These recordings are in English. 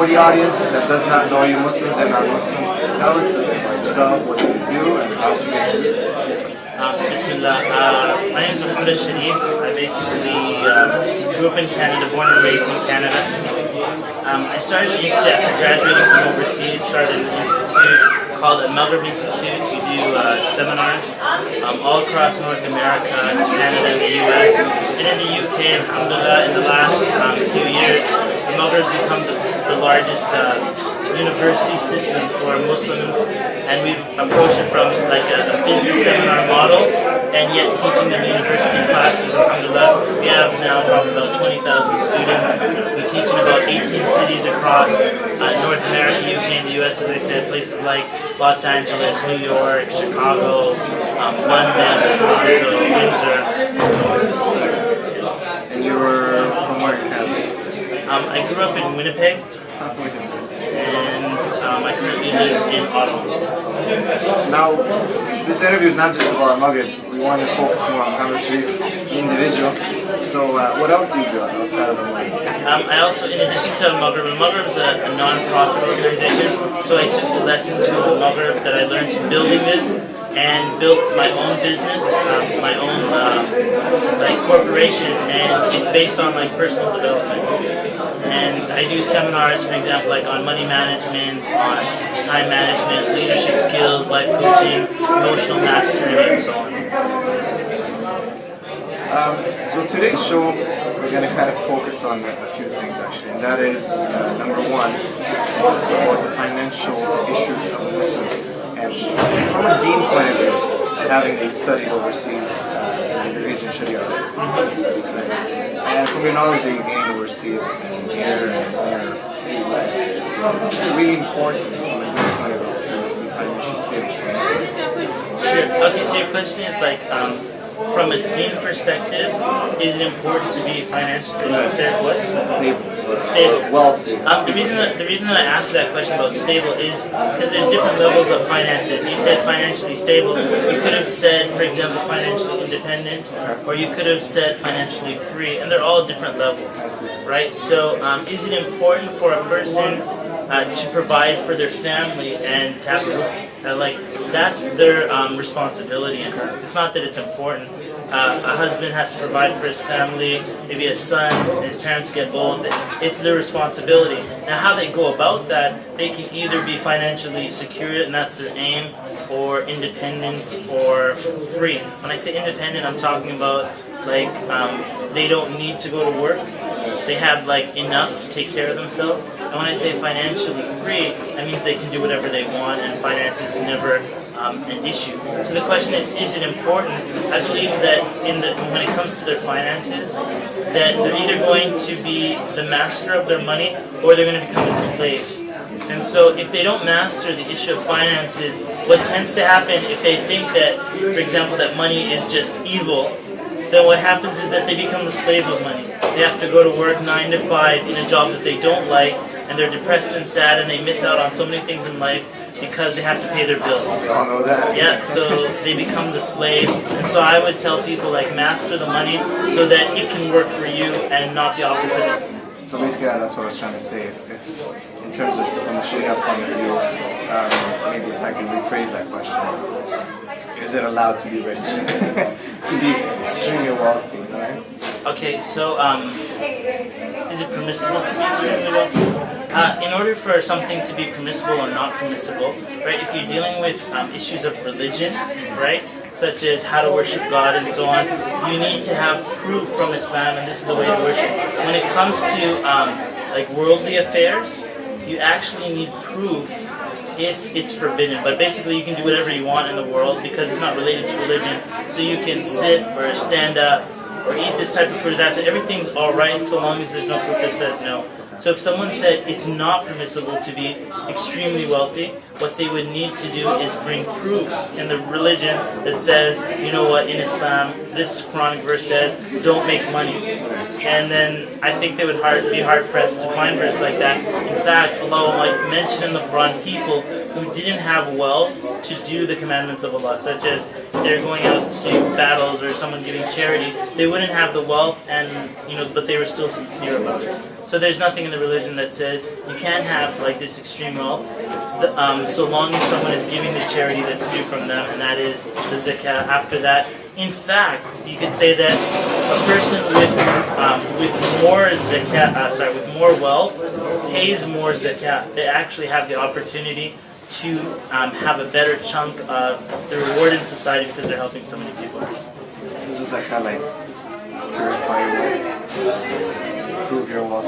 for the audience that does not know you, Muslims and non-Muslims, tell us a bit about yourself, what you do, and how did you get here? Bismillah. My name is Alshareef. I basically grew up in Canada, born and raised in Canada. I started an institute after graduating from overseas, started an institute called the Maghreb Institute. We do seminars all across North America, Canada, and the US. And in the UK, alhamdulillah, in the last few years, the Maghreb has become the largest university system for Muslims, and we've approached it from like a business seminar model, and yet teaching them university classes. Alhamdulillah, we have now probably about 20,000 students. We teach in about 18 cities across North America, UK, and the US, as I said, places like Los Angeles, New York, Chicago, London, Toronto, Windsor, and so on. And you were from where in Canada? I grew up in Winnipeg, and I currently live in Ottawa. Now, this interview is not just about Maghreb. We want to focus more on Alshareef, the individual. So, what else do you do outside of the Maghreb? I also, in addition to Maghreb, Maghreb is a non-profit organization, so I took the lessons from the Maghreb that I learned in building this and built my own business, my own like corporation, and it's based on like personal development. And I do seminars, for example, like on money management, on time management, leadership skills, life coaching, emotional mastery, and so on. So today's show, we're going to kind of focus on a few things actually, and that is number one, about the financial issues of Muslim. And from a deen point of view, having studied overseas in degrees in Sharia, and from your knowledge that you gained overseas and here and it's really important from a deen point of view to be financially stable for Muslim. Sure. Okay, so your question is like, from a deen perspective, is it important to be financially what? Stable. Wealthy. The reason that I asked that question about stable is because there's different levels of finances. You said financially stable. You could have said, for example, financially independent, or you could have said financially free, and they're all different levels, right? So, is it important for a person to provide for their family and to have a roof? Like that's their responsibility. It's not that it's important. A husband has to provide for his family, maybe a son, his parents get old, it's their responsibility. Now how they go about that, they can either be financially secure, and that's their aim, or independent, or free. When I say independent, I'm talking about like they don't need to go to work. They have like enough to take care of themselves. And when I say financially free, that means they can do whatever they want, and finances is never an issue. So the question is it important? I believe that when it comes to their finances, that they're either going to be the master of their money, or they're going to become enslaved. And so if they don't master the issue of finances, what tends to happen if they think that, for example, that money is just evil, then what happens is that they become the slave of money. They have to go to work 9 to 5 in a job that they don't like, and they're depressed and sad, and they miss out on so many things in life because they have to pay their bills. We all know that. Yeah, so they become the slave. And so I would tell people, like, master the money so that it can work for you and not the opposite. So basically, that's what I was trying to say. If in terms of from the Sharia point of view, maybe if I can rephrase that question, is it allowed to be rich? To be extremely wealthy, right? Okay, so is it permissible to be extremely wealthy? In order for something to be permissible or not permissible, right, if you're dealing with issues of religion, right, such as how to worship God and so on, you need to have proof from Islam, and this is the way to worship. When it comes to like worldly affairs, you actually need proof if it's forbidden. But basically you can do whatever you want in the world because it's not related to religion. So you can sit or stand up or eat this type of food or that, so everything's alright so long as there's no proof that says no. So if someone said it's not permissible to be extremely wealthy, what they would need to do is bring proof in the religion that says, you know what, in Islam, this Quranic verse says, don't make money. And then I think they would be hard-pressed to find verse like that. In fact, Allah might mention in the Quran people who didn't have wealth to do the commandments of Allah, such as they're going out to battles or someone giving charity. They wouldn't have the wealth, and but they were still sincere about it. So there's nothing in the religion that says you can't have like this extreme wealth, so long as someone is giving the charity that's due from them, and that is the zakah. After that, in fact, you could say that a person with more zakah, with more wealth, pays more zakah. They actually have the opportunity to have a better chunk of the reward in society because they're helping so many people. This is like kind of like purify your wealth, improve your wealth.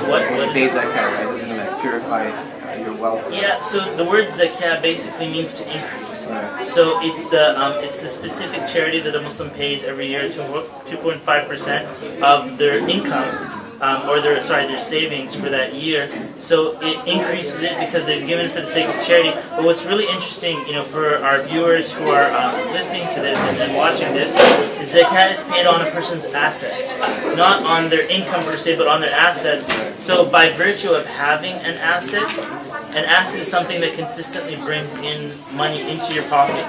What? Pay zakah, right? Doesn't it like purify your wealth? Yeah. So the word zakah basically means to increase. Right. So it's the specific charity that a Muslim pays every year, 2.5% of their income. Or their savings for that year. So it increases it because they've given for the sake of charity. But what's really interesting, for our viewers who are listening to this and watching this, is zakat is paid on a person's assets, not on their income per se, but on their assets. So by virtue of having an asset is something that consistently brings in money into your pocket.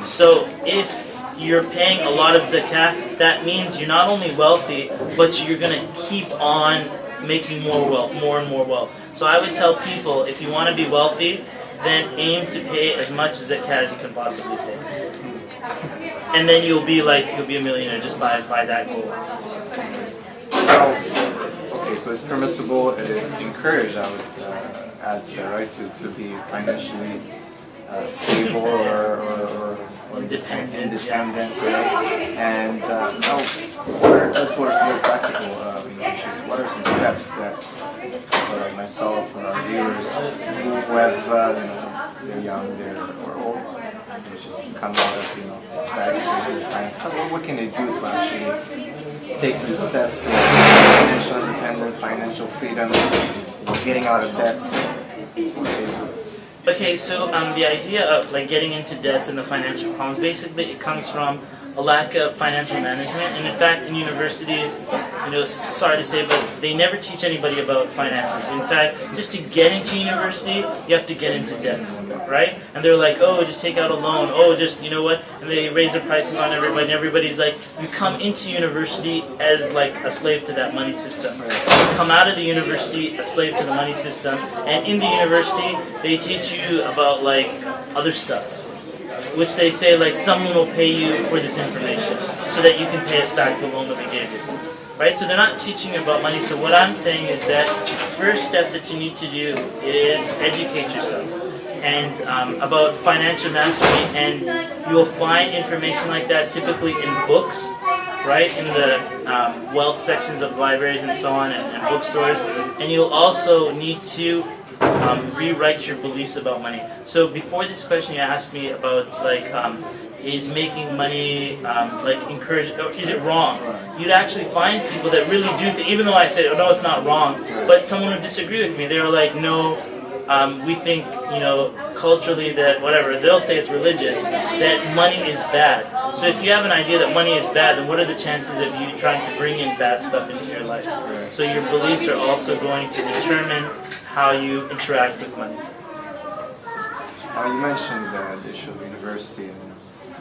So if you're paying a lot of zakat, that means you're not only wealthy, but you're going to keep on making more wealth, more and more wealth. So I would tell people, if you want to be wealthy, then aim to pay as much zakat as you can possibly pay. And then you'll be a millionaire just by that goal. Okay, so it's permissible, it is encouraged, I would add to that, right? To be financially stable or independent, right? And now, what are some more practical issues? What are some steps that, for myself or our viewers who have, they're young, or old, they just come out of bad experiences of finance? So what can they do to actually take some steps to financial independence, financial freedom, getting out of debts? Okay, so the idea of getting into debts and the financial problems, basically it comes from a lack of financial management. And in fact, in universities, sorry to say, but they never teach anybody about finances. In fact, just to get into university, you have to get into debts, right? And they're like, oh, just take out a loan. Oh, just, and they raise the prices on everybody. And everybody's like, you come into university as like a slave to that money system. You come out of the university a slave to the money system. And in the university, they teach you about other stuff, which they say someone will pay you for this information so that you can pay us back the loan that we gave you. Right? So they're not teaching you about money. So what I'm saying is that the first step that you need to do is educate yourself and about financial mastery, and you'll find information like that typically in books, right? In the wealth sections of libraries and so on, and bookstores. And you'll also need to rewrite your beliefs about money. So before this question you asked me about is making money encouraged, or is it wrong? You'd actually find people that really do think, even though I said, oh no, it's not wrong, but someone would disagree with me. They were like, no, we think, culturally that whatever, they'll say it's religious, that money is bad. So if you have an idea that money is bad, then what are the chances of you trying to bring in bad stuff into your life? So your beliefs are also going to determine how you interact with money. You mentioned the issue of university,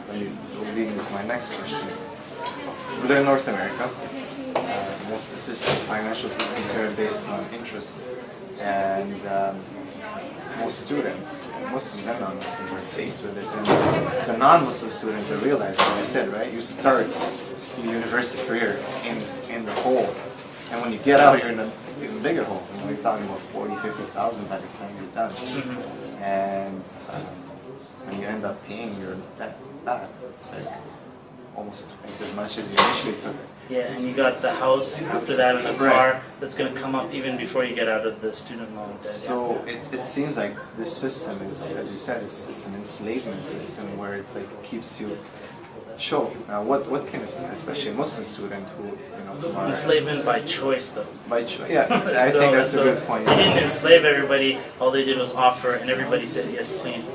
and you will lead me to my next question. We live in North America. Most of the systems, financial systems here are based on interest, and most students, Muslims and non-Muslims, are faced with this. And the non-Muslim students are realizing, what you said, right? You start your university career in the hole, and when you get out, you're in a even bigger hole. You're talking about 40,000, 50,000 by the time you're done. And when you end up paying your debt back, it's almost twice as much as you initially took. Yeah, and you got the house after that and the car that's going to come up even before you get out of the student loan debt. So it seems like this system is, as you said, it's an enslavement system where it keeps you choked. Now, what can, especially a Muslim student who enslavement by choice, though. By choice, yeah. I think that's a good point. They didn't enslave everybody. All they did was offer, and everybody said yes, please.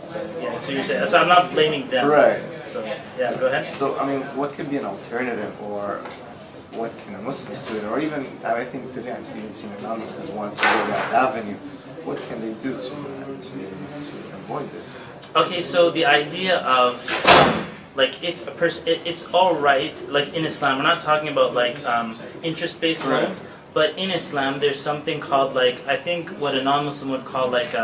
So you're saying. So I'm not blaming them. Right. So yeah, go ahead. So what could be an alternative, or what can a Muslim student, or even I think today I've even seen a non-Muslims want to go that avenue. What can they do to avoid this? Okay, so the idea of like if a person, it's all right. Like in Islam, we're not talking about like interest-based Right. loans, but in Islam, there's something called like I think what a non-Muslim would call like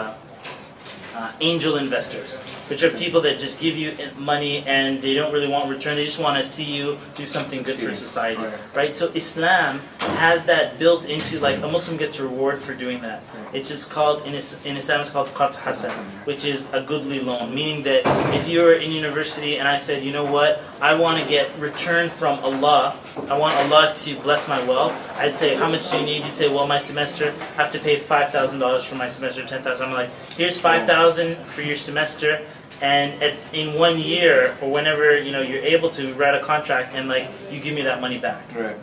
angel investors, which are people that just give you money and they don't really want return. They just want to see you do something good for society, right? So Islam has that built into, like, a Muslim gets reward for doing that. It's just called in Islam it's called qard hasan, which is a goodly loan, meaning that if you're in university and I said, you know what, I want to get return from Allah, I want Allah to bless my wealth, I'd say, how much do you need? You'd say, well, my semester, I have to pay $5,000 for my semester, $10,000. I'm like, here's $5,000 for your semester, and in 1 year or whenever you're able to write a contract, and like you give me that money back. Right.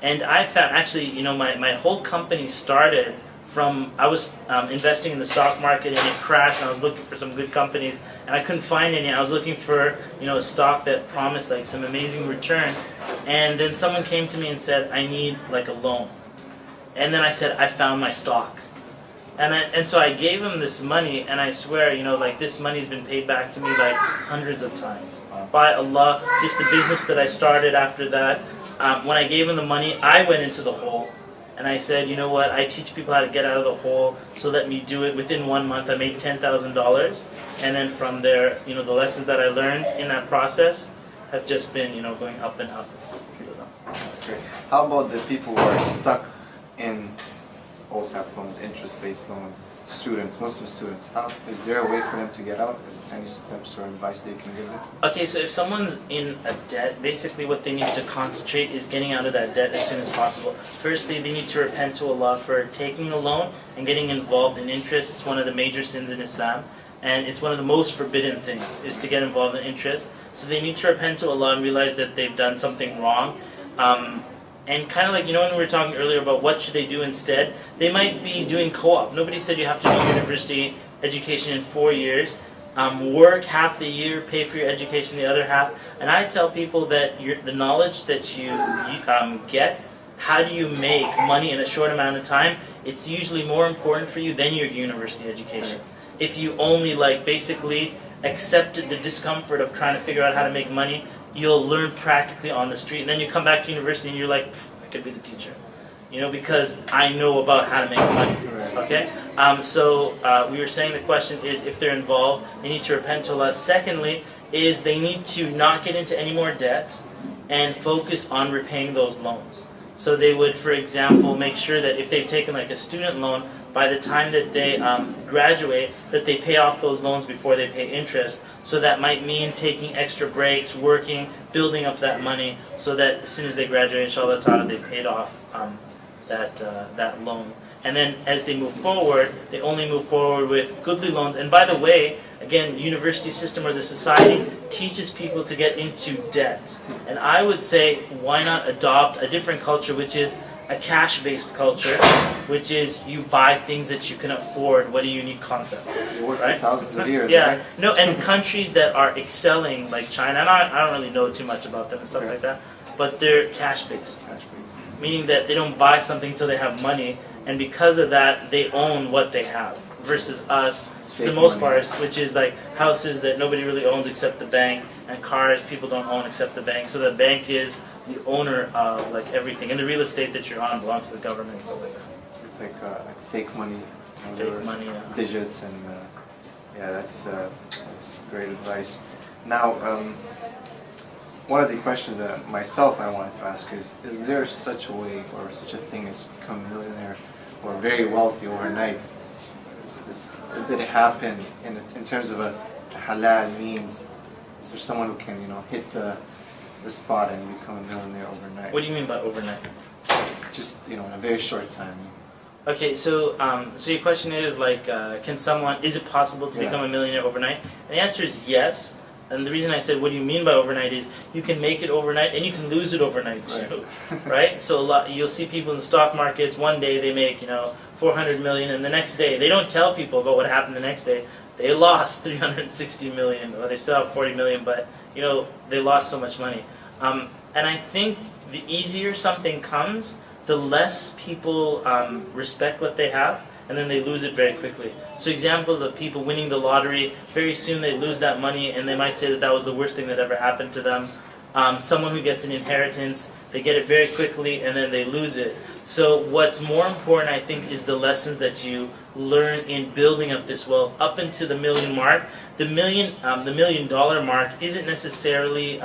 And I found actually, my whole company started from I was investing in the stock market and it crashed, and I was looking for some good companies and I couldn't find any. I was looking for a stock that promised like some amazing return, and then someone came to me and said, I need like a loan, and then I said, I found my stock. And so I gave him this money, and I swear, like this money's been paid back to me like hundreds of times. By Allah, just the business that I started after that, when I gave him the money, I went into the hole. And I said, you know what, I teach people how to get out of the hole, so let me do it. Within 1 month, I made $10,000. And then from there, the lessons that I learned in that process have just been, going up and up. That's great. How about the people who are stuck in OSAP loans, interest-based loans, students, Muslim students? Is there a way for them to get out? Is there any steps or advice they can give them? Okay, so if someone's in a debt, basically what they need to concentrate is getting out of that debt as soon as possible. Firstly, they need to repent to Allah for taking a loan and getting involved in interest. It's one of the major sins in Islam, and it's one of the most forbidden things, is to get involved in interest. So they need to repent to Allah and realize that they've done something wrong. And kind of like, when we were talking earlier about what should they do instead, they might be doing co-op. Nobody said you have to do university education in 4 years. Work half the year, pay for your education the other half. And I tell people that the knowledge that you get, how do you make money in a short amount of time, it's usually more important for you than your university education. If you only basically accepted the discomfort of trying to figure out how to make money, you'll learn practically on the street, and then you come back to university and you're like, I could be the teacher, because I know about how to make money. Okay, so we were saying the question is, if they're involved, they need to repent to Allah. Secondly, is they need to not get into any more debt and focus on repaying those loans. So they would, for example, make sure that if they've taken like a student loan, by the time that they graduate, that they pay off those loans before they pay interest. So that might mean taking extra breaks, working, building up that money, so that as soon as they graduate, inshallah ta'ala, they paid off that loan. And then as they move forward, they only move forward with goodly loans. And by the way, again, university system or the society teaches people to get into debt. And I would say, why not adopt a different culture, which is a cash-based culture, which is you buy things that you can afford. What a unique concept. You work for thousands of years, yeah. right? No, and countries that are excelling, like China, and I don't really know too much about them and stuff like that, but they're cash-based. Meaning that they don't buy something until they have money, and because of that, they own what they have, versus us, for the most part, which is like houses that nobody really owns except the bank, and cars people don't own except the bank. So the bank is the owner of like everything, and the real estate that you're on belongs to the government and stuff like that. It's like fake money, Fake money, yeah. digits, and yeah, that's great advice. Now, one of the questions that myself I wanted to ask is there such a way or such a thing as become a millionaire or very wealthy overnight? Did it happen in terms of a halal means? Is there someone who can hit the spot and become a millionaire overnight? What do you mean by overnight? Just in a very short time. Okay, so your question is like, is it possible to become a millionaire overnight? And the answer is yes. And the reason I said, what do you mean by overnight, is you can make it overnight and you can lose it overnight too, right? So you'll see people in the stock markets, one day they make, 400 million, and the next day, they don't tell people about what happened the next day. They lost 360 million, or they still have 40 million, but, they lost so much money. And I think the easier something comes, the less people respect what they have, and then they lose it very quickly. So examples of people winning the lottery, very soon they lose that money, and they might say that that was the worst thing that ever happened to them. Someone who gets an inheritance, they get it very quickly, and then they lose it. So what's more important, I think, is the lessons that you learn in building up this wealth up into the million mark. The $1 million mark isn't necessarily.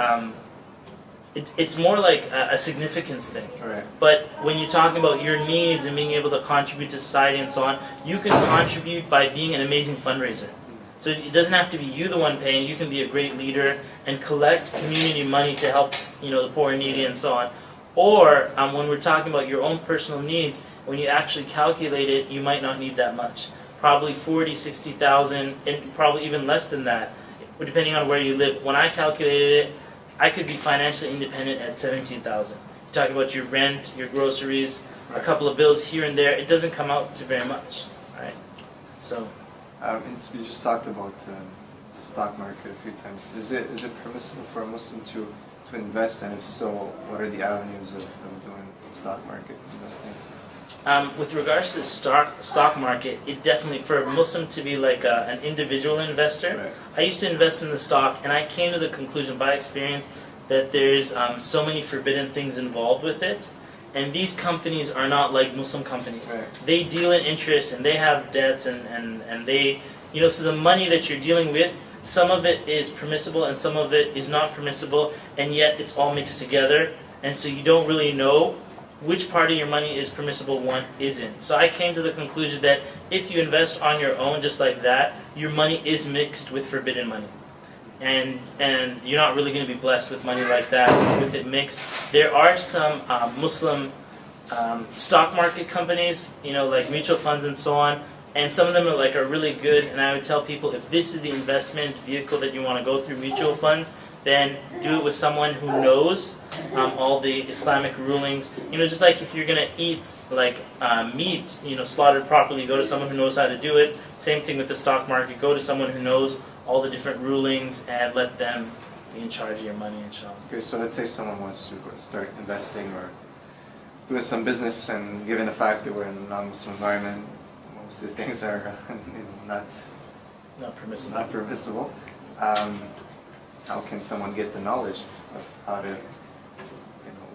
It's more like a significance thing. Right. But when you're talking about your needs and being able to contribute to society and so on, you can contribute by being an amazing fundraiser. So it doesn't have to be you the one paying. You can be a great leader and collect community money to help, the poor and needy and so on. Or when we're talking about your own personal needs, when you actually calculate it, you might not need that much. Probably 40, 60,000, and probably even less than that, depending on where you live. When I calculated it, I could be financially independent at 17,000. You talk about your rent, your groceries, a couple of bills here and there. It doesn't come out to very much, right? So. You just talked about the stock market a few times. Is it permissible for a Muslim to invest, and if so, what are the avenues of doing stock market investing? With regards to the stock market, it definitely, for a Muslim to be like an individual investor, right. I used to invest in the stock, and I came to the conclusion by experience that there's so many forbidden things involved with it. And these companies are not like Muslim companies. Right. They deal in interest, and they have debts, and they, so the money that you're dealing with, some of it is permissible and some of it is not permissible, and yet it's all mixed together, and so you don't really know which part of your money is permissible, one isn't. So I came to the conclusion that if you invest on your own just like that, your money is mixed with forbidden money. And you're not really going to be blessed with money like that, with it mixed. There are some Muslim stock market companies, like mutual funds and so on, and some of them are really good. And I would tell people, if this is the investment vehicle that you want to go through, mutual funds, then do it with someone who knows all the Islamic rulings. Just like if you're going to eat meat, slaughtered properly, go to someone who knows how to do it. Same thing with the stock market. Go to someone who knows all the different rulings and let them be in charge of your money, inshallah. Okay, so let's say someone wants to start investing or doing some business, and given the fact that we're in a non-Muslim environment, most of the things are not permissible. How can someone get the knowledge of how to,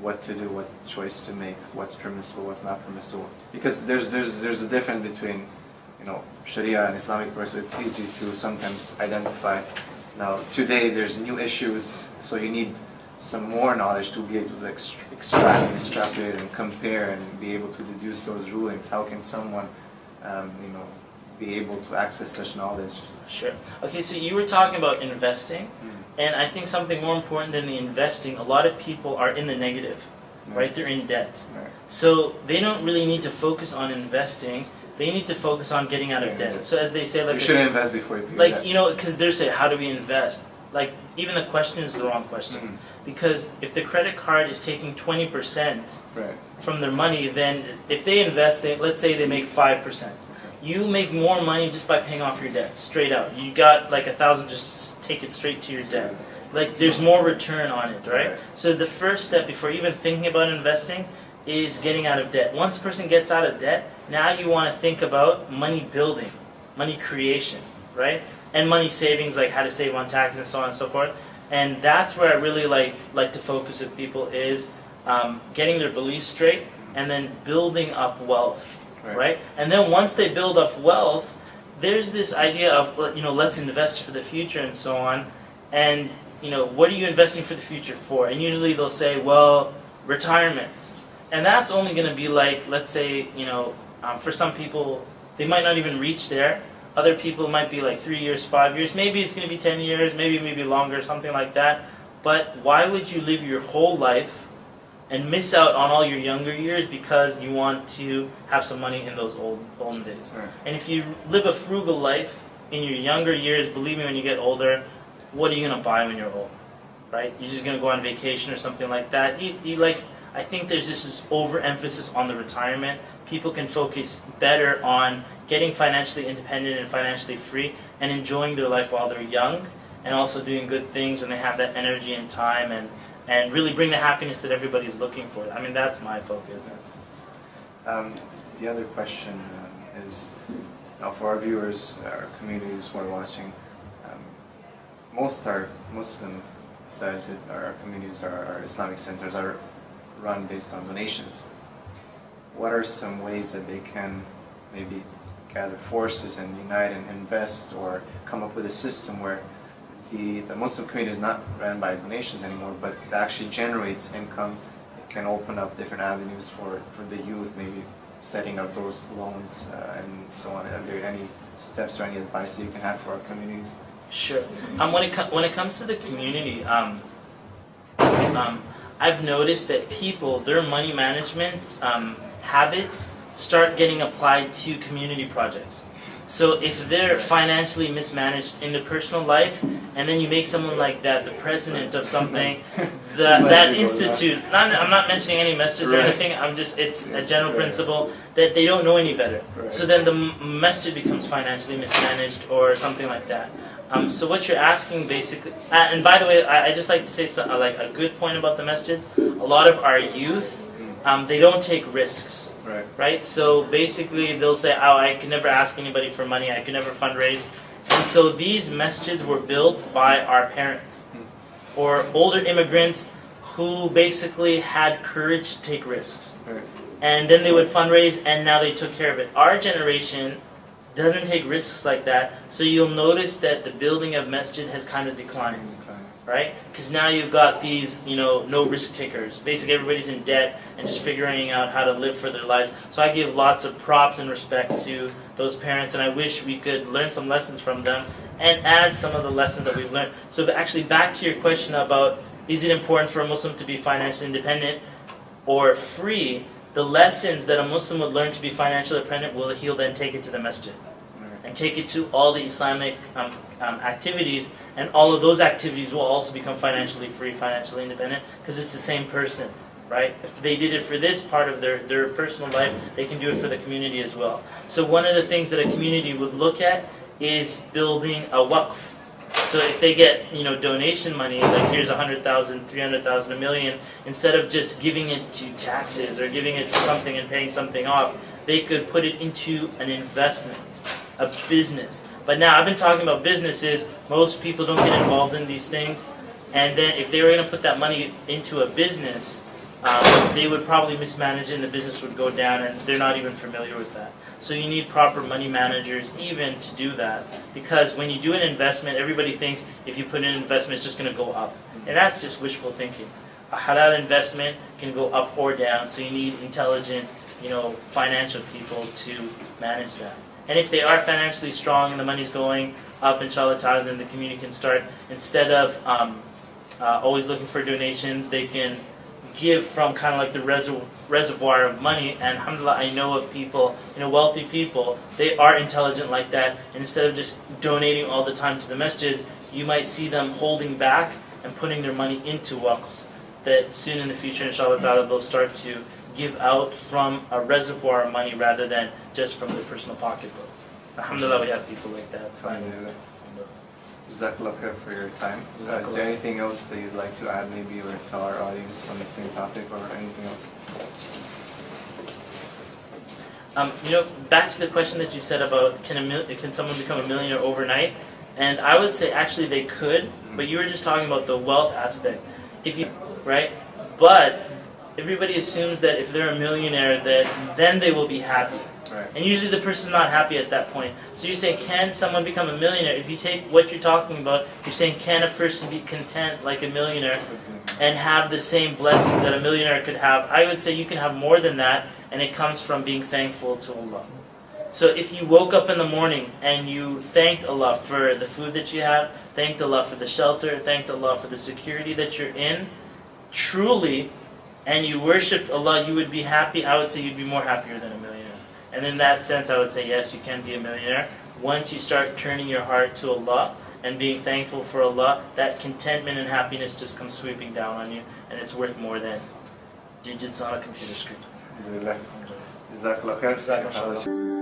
what to do, what choice to make, what's permissible, what's not permissible? Because there's a difference between Sharia and Islamic person. It's easy to sometimes identify. Now today there's new issues, so you need some more knowledge to be able to extrapolate and compare and be able to deduce those rulings. How can someone be able to access such knowledge? Sure. Okay, so you were talking about investing, and I think something more important than the investing, a lot of people are in the negative, right? They're in debt. Right. So they don't really need to focus on investing. They need to focus on getting out of debt. So as they say, you shouldn't invest before you pay debt. Because they're saying, how do we invest? Even the question is the wrong question. Because if the credit card is taking 20% from their money, then if they invest, let's say they make 5%. You make more money just by paying off your debt, straight out. You got $1,000, just take it straight to your debt. There's more return on it, right? So the first step before even thinking about investing is getting out of debt. Once a person gets out of debt, now you want to think about money building, money creation, right? And money savings, like how to save on taxes and so on and so forth. And that's where I really like to focus with people is getting their beliefs straight and then building up wealth, right? And then once they build up wealth, there's this idea of, let's invest for the future and so on. And, what are you investing for the future for? And usually they'll say, well, retirement. And that's only going to be let's say, for some people, they might not even reach there. Other people might be 3 years, 5 years. Maybe it's going to be 10 years, maybe longer, something like that. But why would you live your whole life and miss out on all your younger years because you want to have some money in those olden days? Right. And if you live a frugal life in your younger years, believe me, when you get older, what are you going to buy when you're old? Right? You're just going to go on vacation or something like that. I think there's just this overemphasis on the retirement. People can focus better on getting financially independent and financially free and enjoying their life while they're young, and also doing good things when they have that energy and time, and really bring the happiness that everybody's looking for. I mean, that's my focus. The other question is, now for our viewers, our communities who are watching, most are Muslim masajid, our communities, our Islamic centers are run based on donations. What are some ways that they can maybe gather forces and unite and invest, or come up with a system where the Muslim community is not ran by donations anymore, but it actually generates income? It can open up different avenues for the youth, maybe setting up those loans and so on. Are there any steps or any advice that you can have for our communities? Sure. When it comes to the community, I've noticed that people, their money management habits start getting applied to community projects. So if they're financially mismanaged in their personal life, and then you make someone like that the president of something, that institute, I'm not mentioning any messages or anything, it's a general principle that they don't know any better. So then the masjid becomes financially mismanaged or something like that. So what you're asking basically, and by the way, I just like to say like a good point about the masjids. A lot of our youth, they don't take risks, right? So basically they'll say, oh, I can never ask anybody for money, I can never fundraise. And so these masjids were built by our parents or older immigrants who basically had courage to take risks. And then they would fundraise, and now they took care of it. Our generation doesn't take risks like that, so you'll notice that the building of masjid has kind of declined, right? Because now you've got these, no risk takers. Basically, everybody's in debt and just figuring out how to live for their lives. So I give lots of props and respect to those parents, and I wish we could learn some lessons from them and add some of the lessons that we've learned. So actually, back to your question about, is it important for a Muslim to be financially independent or free? The lessons that a Muslim would learn to be financially independent, he'll then take it to the masjid and take it to all the Islamic activities, and all of those activities will also become financially free, financially independent, because it's the same person, right? If they did it for this part of their personal life, they can do it for the community as well. So one of the things that a community would look at is building a waqf. So if they get, donation money, like here's 100,000, 300,000, $1 million, instead of just giving it to taxes or giving it to something and paying something off, they could put it into an investment, a business. But now I've been talking about businesses. Most people don't get involved in these things, and then if they were going to put that money into a business, they would probably mismanage it, and the business would go down, and they're not even familiar with that. So you need proper money managers even to do that, because when you do an investment, everybody thinks if you put in an investment, it's just going to go up, and that's just wishful thinking. A halal investment can go up or down, so you need intelligent, financial people to manage that. And if they are financially strong and the money's going up, inshallah ta'ala, then the community can start, instead of always looking for donations, they can give from kind of like the reservoir of money. And alhamdulillah, I know of people, wealthy people, they are intelligent like that, and instead of just donating all the time to the masjids, you might see them holding back and putting their money into waqfs, that soon in the future, inshallah ta'ala, they'll start to give out from a reservoir of money rather than just from their personal pocketbook. Alhamdulillah, we have people like that. Jazakallah khair for your time. Is there anything else that you'd like to add, maybe, or tell our audience on the same topic, or anything else? Back to the question that you said about can someone become a millionaire overnight? And I would say actually they could, but you were just talking about the wealth aspect. Right? But everybody assumes that if they're a millionaire, that then they will be happy. Right. And usually the person's not happy at that point. So you're saying, can someone become a millionaire? If you take what you're talking about, you're saying, can a person be content like a millionaire and have the same blessings that a millionaire could have? I would say you can have more than that, and it comes from being thankful to Allah. So if you woke up in the morning and you thanked Allah for the food that you have, thanked Allah for the shelter, thanked Allah for the security that you're in, truly, and you worshipped Allah, you would be happy. I would say you'd be more happier than a millionaire. And in that sense, I would say, yes, you can be a millionaire. Once you start turning your heart to Allah and being thankful for Allah, that contentment and happiness just comes sweeping down on you, and it's worth more than digits on a computer screen. Jazakallah khair.